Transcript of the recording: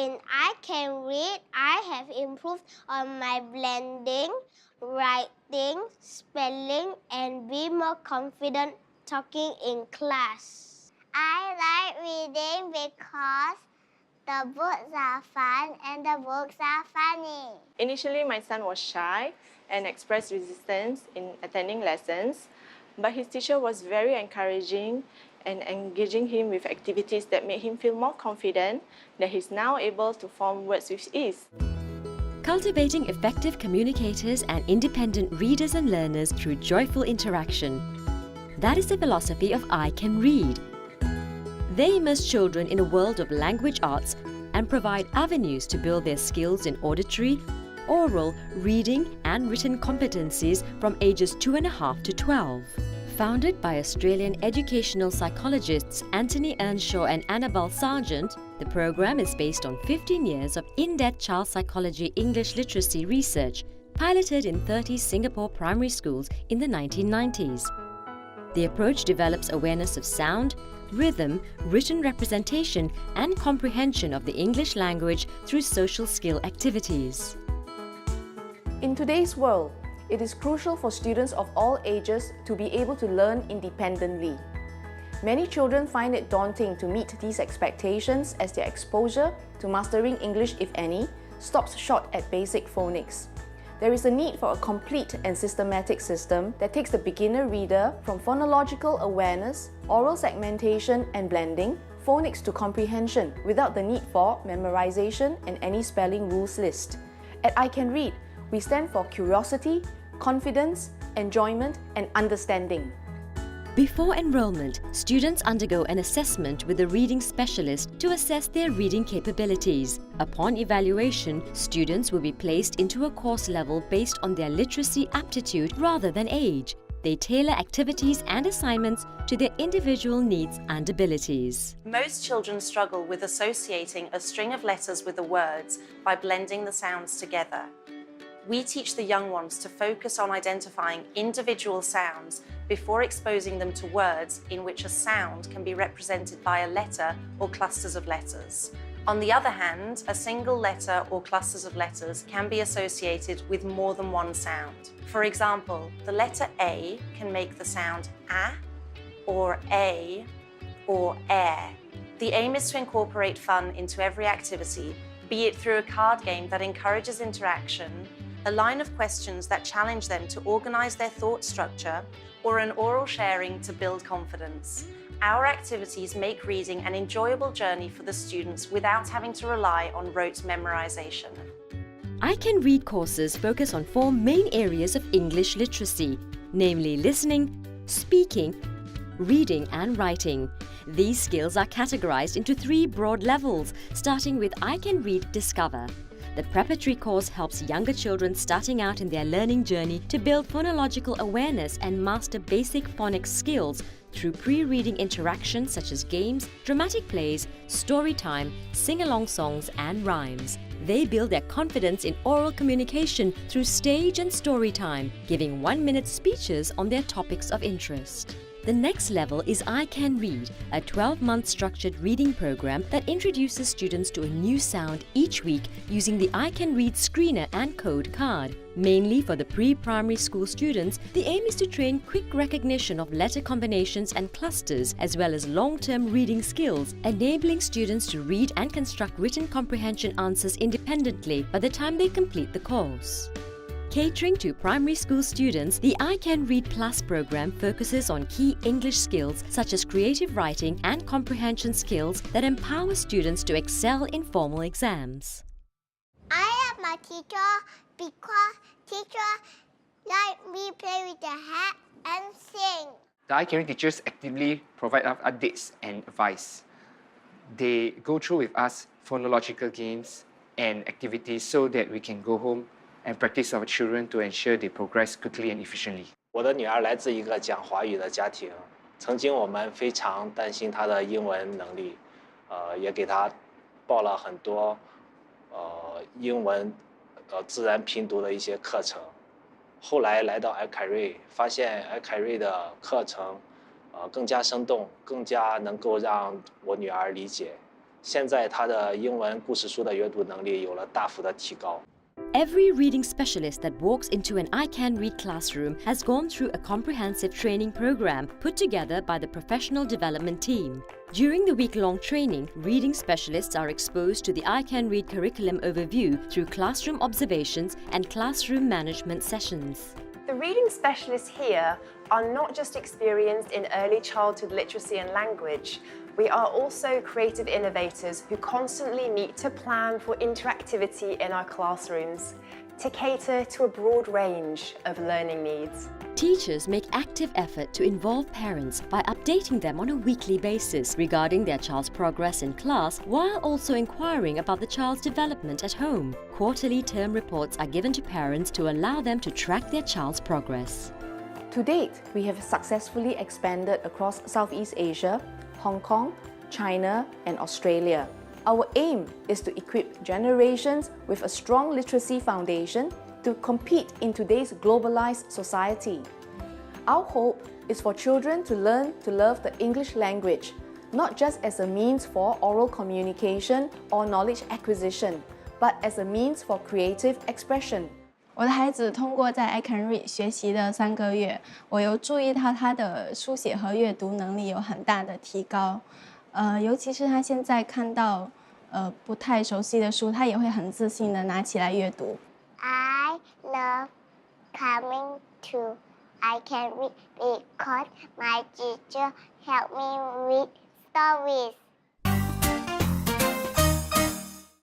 In I Can Read, I have improved on my blending, writing, spelling, and be more confident talking in class. I like reading because the books are fun and the books are funny. Initially, my son was shy and expressed resistance in attending lessons, but his teacher was very encouraging and engaging him with activities that made him feel more confident that he's now able to form words with ease. Cultivating effective communicators and independent readers and learners through joyful interaction. That is the philosophy of I Can Read. They immerse children in a world of language arts and provide avenues to build their skills in auditory, oral, reading and written competencies from ages 2.5 to 12. Founded by Australian educational psychologists Anthony Earnshaw and Annabelle Sargent, the program is based on 15 years of in-depth child psychology English literacy research, piloted in 30 Singapore primary schools in the 1990s. The approach develops awareness of sound, rhythm, written representation and comprehension of the English language through social skill activities. In today's world, it is crucial for students of all ages to be able to learn independently. Many children find it daunting to meet these expectations as their exposure to mastering English, if any, stops short at basic phonics. There is a need for a complete and systematic system that takes the beginner reader from phonological awareness, oral segmentation and blending, phonics to comprehension without the need for memorization and any spelling rules list. At I Can Read, we stand for curiosity, confidence, enjoyment and understanding. Before enrollment, students undergo an assessment with a reading specialist to assess their reading capabilities. Upon evaluation, students will be placed into a course level based on their literacy aptitude rather than age. They tailor activities and assignments to their individual needs and abilities. Most children struggle with associating a string of letters with the words by blending the sounds together. We teach the young ones to focus on identifying individual sounds before exposing them to words in which a sound can be represented by a letter or clusters of letters. On the other hand, a single letter or clusters of letters can be associated with more than one sound. For example, the letter A can make the sound A or A or air. The aim is to incorporate fun into every activity, be it through a card game that encourages interaction, a line of questions that challenge them to organize their thought structure, or an oral sharing to build confidence. Our activities make reading an enjoyable journey for the students without having to rely on rote memorization. I Can Read courses focus on 4 main areas of English literacy, namely listening, speaking, reading and writing. These skills are categorized into 3 broad levels, starting with I Can Read Discover. The preparatory course helps younger children starting out in their learning journey to build phonological awareness and master basic phonics skills through pre-reading interactions such as games, dramatic plays, story time, sing-along songs and rhymes. They build their confidence in oral communication through stage and story time, giving 1-minute speeches on their topics of interest. The next level is I Can Read, a 12-month structured reading program that introduces students to a new sound each week using the I Can Read screener and code card. Mainly for the pre-primary school students, the aim is to train quick recognition of letter combinations and clusters as well as long-term reading skills, enabling students to read and construct written comprehension answers independently by the time they complete the course. Catering to primary school students, the I Can Read Plus program focuses on key English skills such as creative writing and comprehension skills that empower students to excel in formal exams. I love my teacher because teacher let me play with the hat and sing. The I Can Read teachers actively provide us updates and advice. They go through with us phonological games and activities so that we can go home and practice our children to ensure they progress quickly and efficiently. 我的女儿来自一个讲华语的家庭，曾经我们非常担心她的英文能力，也给她报了很多英文自然拼读的一些课程。后来来到艾凯瑞，发现艾凯瑞的课程更加生动，更加能够让我女儿理解，现在他的英文故事书的阅读能力有了大幅的提高。 Every reading specialist that walks into an I Can Read classroom has gone through a comprehensive training program put together by the professional development team. During the week-long training, reading specialists are exposed to the I Can Read curriculum overview through classroom observations and classroom management sessions. The reading specialists here are not just experienced in early childhood literacy and language. We are also creative innovators who constantly meet to plan for interactivity in our classrooms, to cater to a broad range of learning needs. Teachers make active effort to involve parents by updating them on a weekly basis regarding their child's progress in class while also inquiring about the child's development at home. Quarterly term reports are given to parents to allow them to track their child's progress. To date, we have successfully expanded across Southeast Asia, Hong Kong, China, and Australia. Our aim is to equip generations with a strong literacy foundation to compete in today's globalized society. Our hope is for children to learn to love the English language, not just as a means for oral communication or knowledge acquisition, but as a means for creative expression. 我的孩子通过在 I Can Read 学习的3个月，我有注意到他的书写和阅读能力有很大的提高。尤其是他现在看到不太熟悉的书，他也会很自信的拿起来阅读。I love coming to I Can Read because my teacher helped me read stories.